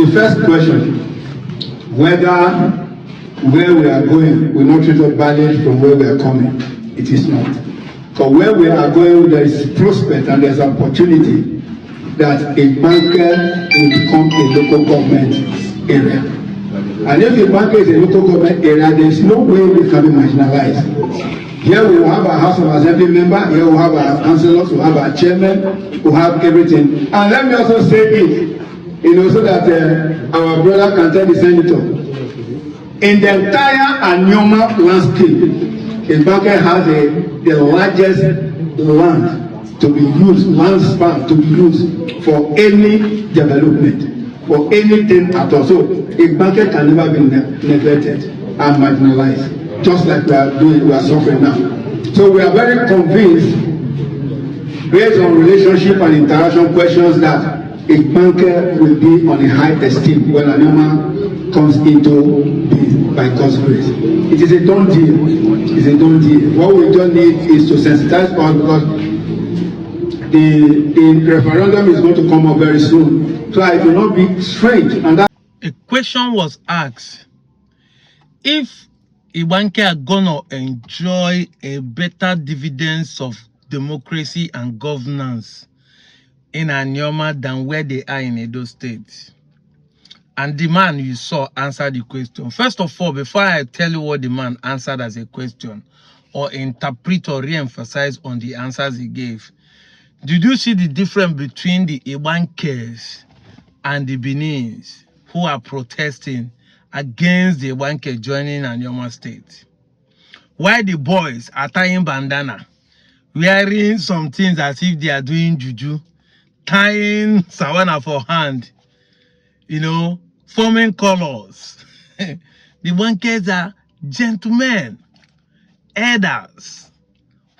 the first question, whether where we are going will not treat us badly from where we are coming, it is not. Because where we are going, there is prospect and there is opportunity that Igbanke will become a local government area. And if Igbanke is a local government area, there is no way we can be marginalized. Here we will have our House of Assembly member, here we will have our councillors, we will have our chairman, we will have everything. And let me also say it, so that our brother can tell the senator. In the entire Anyoma landscape, Igbanke has the largest land to be used, land span to be used for any development, for anything at all. So Igbanke can never be neglected and marginalized. Just like we are suffering now. So we are very convinced, based on relationship and interaction questions, that Igbanke will be on a high esteem when Anyoma comes into being by God's grace. It is a done deal. It's a done deal. What we just need is to sensitize us, because the referendum is going to come up very soon. So it will not be strange. And that a question was asked, if Igbanke are gonna enjoy a better dividends of democracy and governance in Anyoma than where they are in Edo State. And the man you saw answered the question. First of all, before I tell you what the man answered as a question, or interpret or re-emphasize on the answers he gave, did you see the difference between the Igbankes and the Benins who are protesting against the Igbanke joining Anyoma State? Why the boys are tying bandana, wearing some things as if they are doing juju, tying sawana for hand, forming colors. The Igbankes are gentlemen, elders,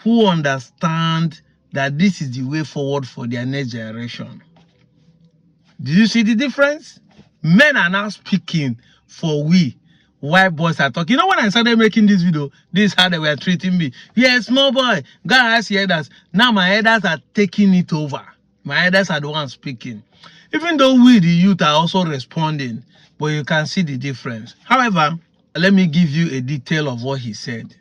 who understand that this is the way forward for their next generation. Do you see the difference? Men are now speaking for we, white boys are talking. When I started making this video, this is how they were treating me. Yeah, small boy, go ask your elders. Now my elders are taking it over. My elders are the ones speaking. Even though we, the youth, are also responding, but you can see the difference. However, let me give you a detail of what he said.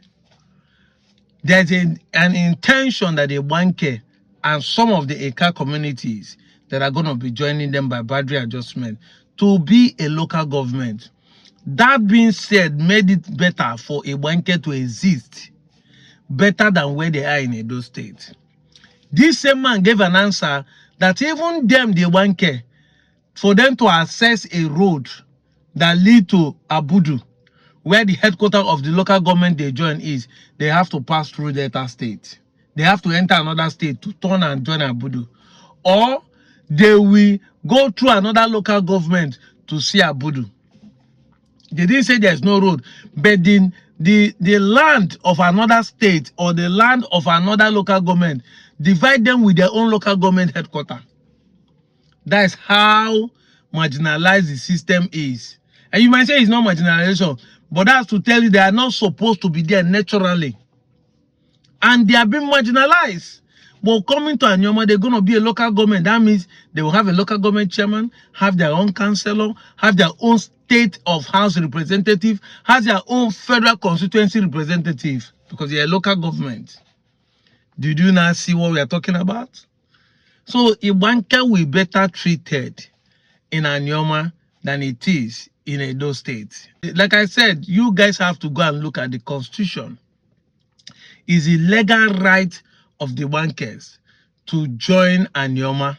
There's an intention that the Igbanke and some of the Eka communities that are going to be joining them by boundary adjustment to be a local government. That being said, made it better for Igbanke to exist better than where they are in Edo State. This same man gave an answer that even them, the Igbanke, for them to access a road that lead to Abudu, where the headquarters of the local government they join is, they have to pass through Delta State. They have to enter another state to turn and join Abudu. Or they will go through another local government to see Abudu. They didn't say there's no road, but the land of another state or the land of another local government, divide them with their own local government headquarters. That is how marginalized the system is. And you might say it's not marginalization, but that's to tell you they are not supposed to be there naturally. And they are being marginalized. But coming to Anyoma, they're going to be a local government. That means they will have a local government chairman, have their own councillor, have their own state of house representative, has their own federal constituency representative, because they're a local government. Did you not see what we are talking about? So Igbanke will be better treated in Anyoma than it is in Edo State. Like I said, you guys have to go and look at the constitution. It's a legal right of the Igbankes to join Anyoma.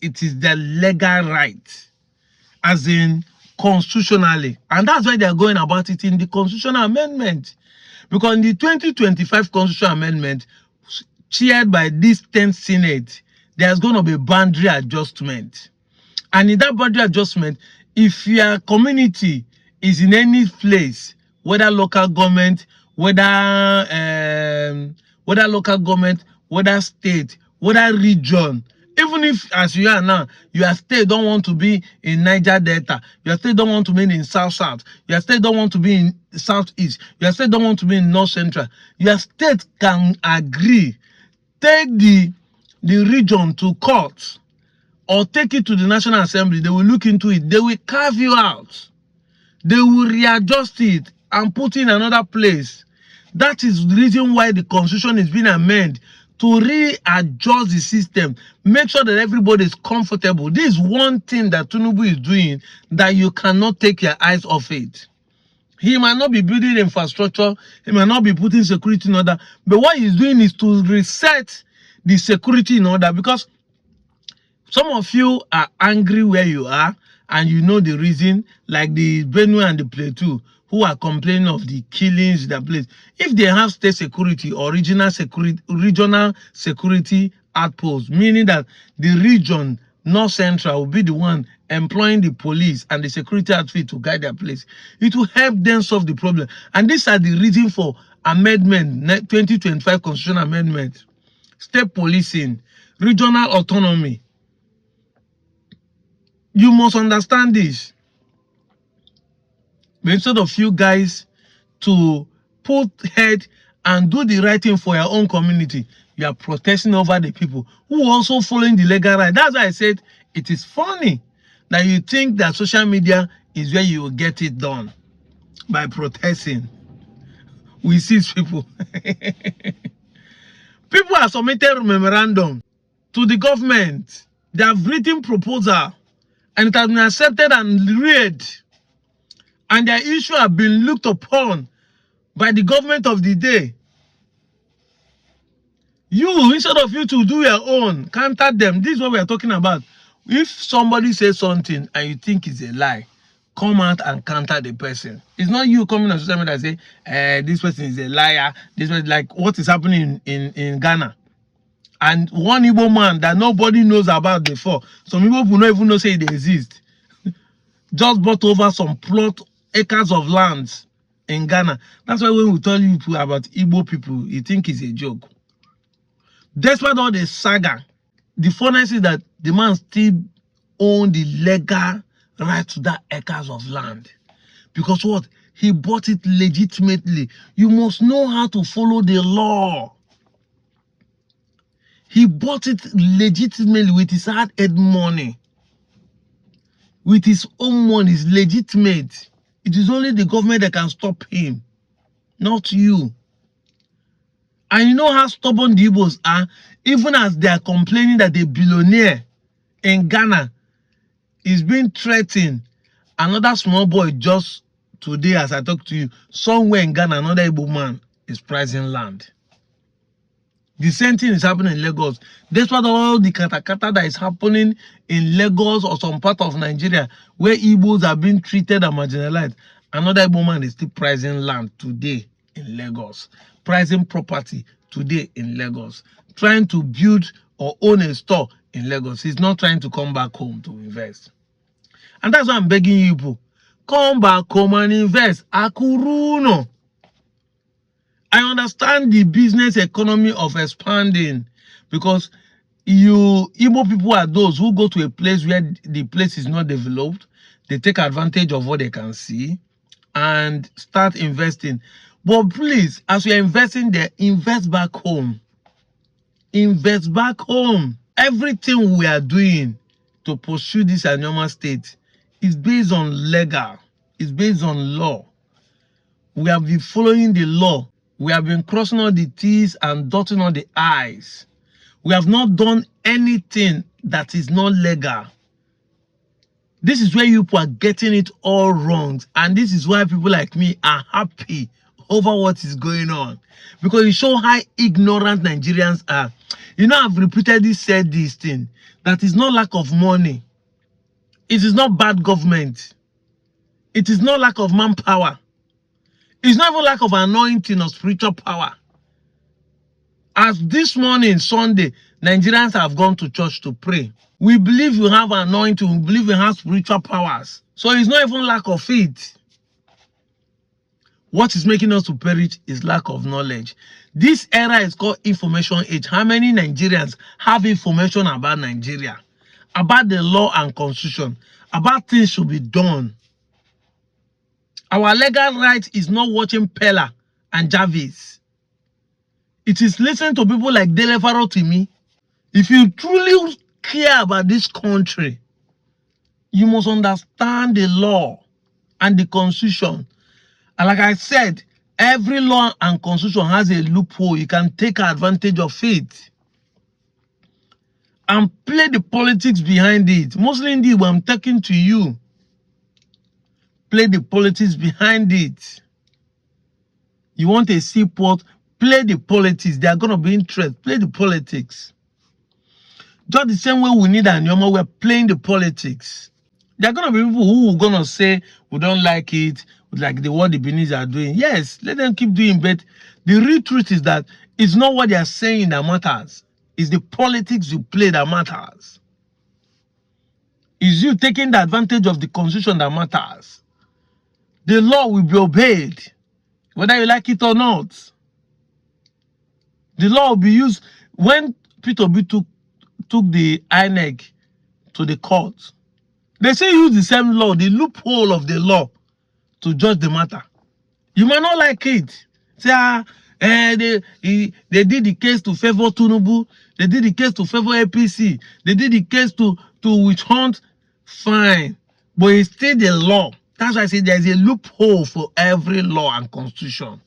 It is their legal right, as in constitutionally. And that's why they are going about it in the constitutional amendment. Because in the 2025 constitutional amendment, chaired by this 10th Senate, there's going to be boundary adjustment. And in that boundary adjustment, if your community is in any place, whether local government, whether local government, whether state, whether region, even if as you are now, your state don't want to be in Niger Delta, your state don't want to be in South, your state don't want to be in Southeast, your state don't want to be in North Central, your state can agree, take the region to court or take it to the National Assembly, they will look into it. They will carve you out. They will readjust it and put in another place. That is the reason why the constitution is being amended, to readjust the system, make sure that everybody is comfortable. This is one thing that Tinubu is doing that you cannot take your eyes off it. He might not be building infrastructure, he might not be putting security in order, but what he's doing is to reset the security in order, because some of you are angry where you are, and you know the reason, like the Benue and the Plateau, who are complaining of the killings in the place. If they have state security or regional security outposts, meaning that the region, North Central, will be the one employing the police and the security outfit to guide their place, it will help them solve the problem. And these are the reason for amendment, 2025 constitutional amendment, state policing, regional autonomy. You must understand this. But instead of you guys to put head and do the right thing for your own community, you are protesting over the people who are also following the legal right. That's why I said it is funny that you think that social media is where you will get it done by protesting. We see people. People have submitted a memorandum to the government. They have written proposal, and it has been accepted and read. And their issue have been looked upon by the government of the day. You, instead of you to do your own, counter them. This is what we are talking about. If somebody says something and you think it's a lie, come out and counter the person. It's not you coming on social media and say, this person is a liar. This was like what is happening in Ghana. And one Igbo man that nobody knows about before. Some people will not even know say they exist. Just bought over some plot acres of lands in Ghana. That's why when we tell you about Igbo people, you think it's a joke. Despite all the saga, the funniest is that the man still owned the legal right to that acres of land. Because what? He bought it legitimately. You must know how to follow the law. He bought it legitimately with his hard-earned money. With his own money, it's legitimate. It is only the government that can stop him, not you. And you know how stubborn the Igbos are, even as they are complaining that the billionaire in Ghana is being threatened. Another small boy just today, as I talk to you, somewhere in Ghana, another Igbo man is pricing land. The same thing is happening in Lagos. Despite all the katakata that is happening in Lagos or some part of Nigeria where Igbos are being treated and marginalized, another Igbo man is still pricing land today in Lagos, pricing property today in Lagos, trying to build or own a store in Lagos. He's not trying to come back home to invest. And that's why I'm begging you people, come back home and invest. Akuruno. I understand the business economy of expanding, because Igbo people are those who go to a place where the place is not developed. They take advantage of what they can see and start investing. But please, as we are investing there, invest back home. Invest back home. Everything we are doing to pursue this abnormal state is based on legal. It's based on law. We have been following the law. We have been crossing all the T's and dotting all the I's. We have not done anything that is not legal. This is where you people are getting it all wrong. And this is why people like me are happy over what is going on. Because it shows how ignorant Nigerians are. You know, I've repeatedly said this thing, that is not lack of money. It is not bad government. It is not lack of manpower. It's not even lack of anointing or spiritual power. As this morning, Sunday, Nigerians have gone to church to pray. We believe we have anointing. We believe we have spiritual powers. So it's not even lack of it. What is making us to perish is lack of knowledge. This era is called information age. How many Nigerians have information about Nigeria, about the law and constitution, about things should be done? Our legal right is not watching Pella and Jarvis. It is listening to people like Delefaro to me. If you truly care about this country, you must understand the law and the constitution. And like I said, every law and constitution has a loophole. You can take advantage of it and play the politics behind it. Mostly indeed, when I'm talking to you, play the politics behind it. You want a seaport, play the politics. They are going to be interested. Play the politics. Just the same way we need Anyoma, we're playing the politics. There are going to be people who are going to say, we don't like it, like what the Beninese are doing. Yes, let them keep doing, but the real truth is that it's not what they are saying that matters. It's the politics you play that matters. It's you taking the advantage of the constitution that matters. The law will be obeyed, whether you like it or not. The law will be used. When Peter B took the INEC to the court, they say use the same law, the loophole of the law, to judge the matter. You might not like it. Say, they did the case to favor Tinubu. They did the case to favor APC. They did the case to witch hunt. Fine. But it's still the law. That's why I say there's a loophole for every law and constitution.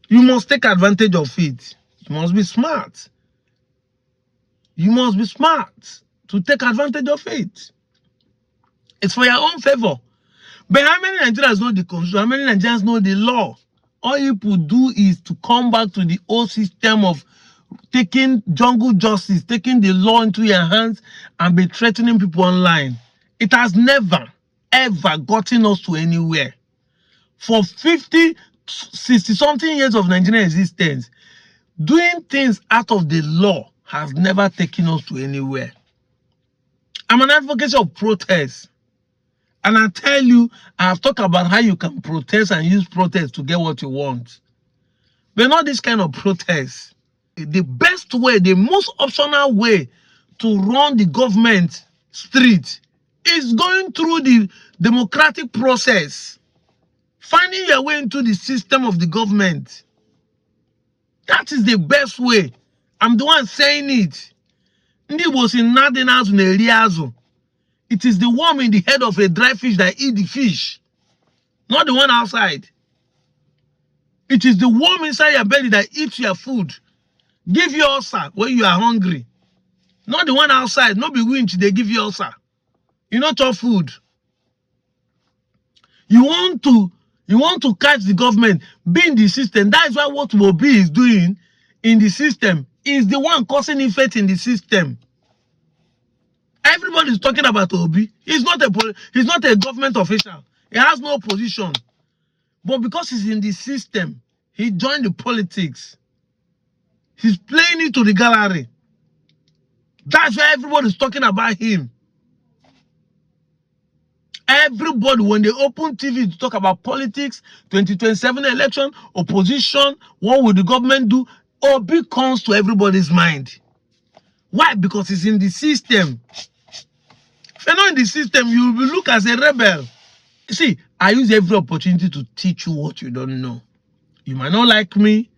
You must take advantage of it. You must be smart. You must be smart to take advantage of it. It's for your own favor. But how many Nigerians know the constitution? How many Nigerians know the law? All you could do is to come back to the old system of taking jungle justice, taking the law into your hands and be threatening people online. It has never, ever gotten us to anywhere. For 50, 60-something years of Nigerian existence, doing things out of the law has never taken us to anywhere. I'm an advocate of protest. And I tell you, I've talked about how you can protest and use protest to get what you want. But not this kind of protest. The best way, the most optional way to run the government street is going through the democratic process. Finding your way into the system of the government. That is the best way. I'm the one saying it. It is the worm in the head of a dry fish that eat the fish, not the one outside. It is the worm inside your belly that eats your food, give you ulcer when you are hungry, not the one outside. Not be winch, they give you ulcer. You not your food. You want to catch the government, be in the system. That is why what Mobi is doing in the system is the one causing effect in the system. Everybody is talking about Obi. He's not a government official. He has no position. But because he's in the system, he joined the politics. He's playing it to the gallery. That's why everybody is talking about him. Everybody, when they open TV to talk about politics, 2027 election, opposition, what will the government do? Obi comes to everybody's mind. Why? Because he's in the system. If you're not in the system, you will look as a rebel. You see, I use every opportunity to teach you what you don't know. You might not like me.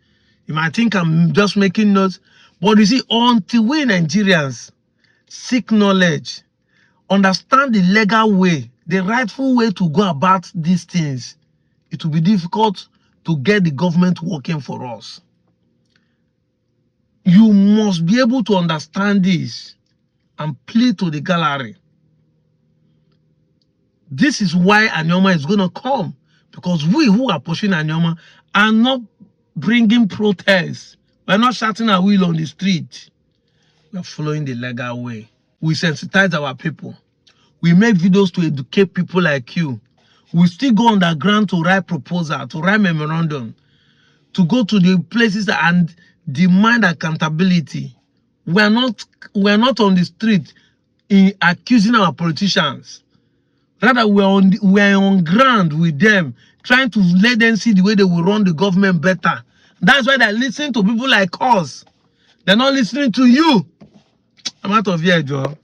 You might think I'm just making notes. But you see, until we Nigerians seek knowledge, understand the legal way, the rightful way to go about these things, it will be difficult to get the government working for us. You must be able to understand this and play to the gallery. This is why Anyoma is going to come. Because we who are pushing Anyoma are not bringing protests. We're not shouting our will on the street. We're following the legal way. We sensitize our people. We make videos to educate people like you. We still go underground to write proposal, to write memorandum, to go to the places and demand accountability. We're not on the street accusing our politicians. Rather, we're on ground with them, trying to let them see the way they will run the government better. That's why they're listening to people like us. They're not listening to you. I'm out of here, Joe.